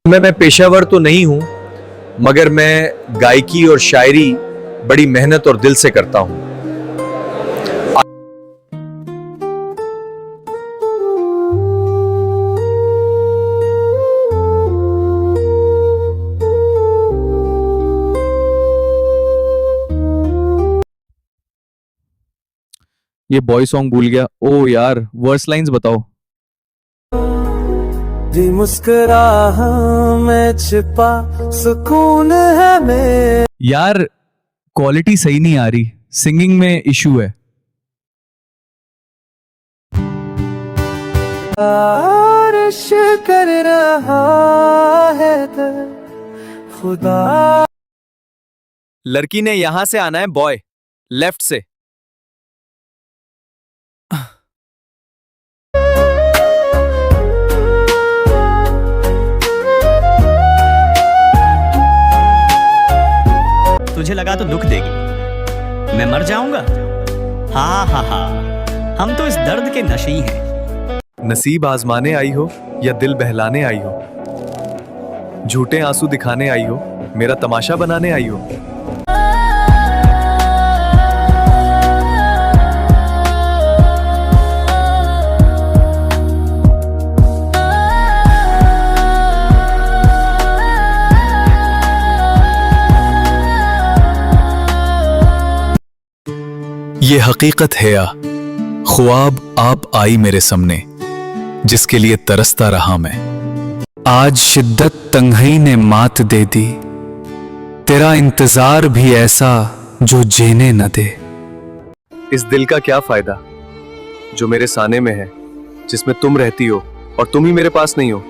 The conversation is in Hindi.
मैं पेशावर तो नहीं हूं, मगर मैं गायकी और शायरी बड़ी मेहनत और दिल से करता हूं। ये बॉय सॉन्ग भूल गया। ओ यार, वर्स लाइंस बताओ। जी मुस्कुराहा मैं छिपा सुकून है मेरा। यार क्वालिटी सही नहीं आ रही, सिंगिंग में इशू है। बारिश कर रहा है खुदा। लड़की ने यहां से आना है, बॉय लेफ्ट से। तुझे लगा तो दुख देगी, मैं मर जाऊंगा। हाँ हाँ हाँ, हम तो इस दर्द के नशे हैं। नसीब आजमाने आई हो या दिल बहलाने आई हो, झूठे आंसू दिखाने आई हो, मेरा तमाशा बनाने आई हो। ये हकीकत है या ख्वाब आप आई मेरे सामने, जिसके लिए तरसता रहा मैं। आज शिद्दत तन्हाई ने मात दे दी, तेरा इंतजार भी ऐसा जो जीने न दे। इस दिल का क्या फायदा जो मेरे साने में है, जिसमें तुम रहती हो और तुम ही मेरे पास नहीं हो।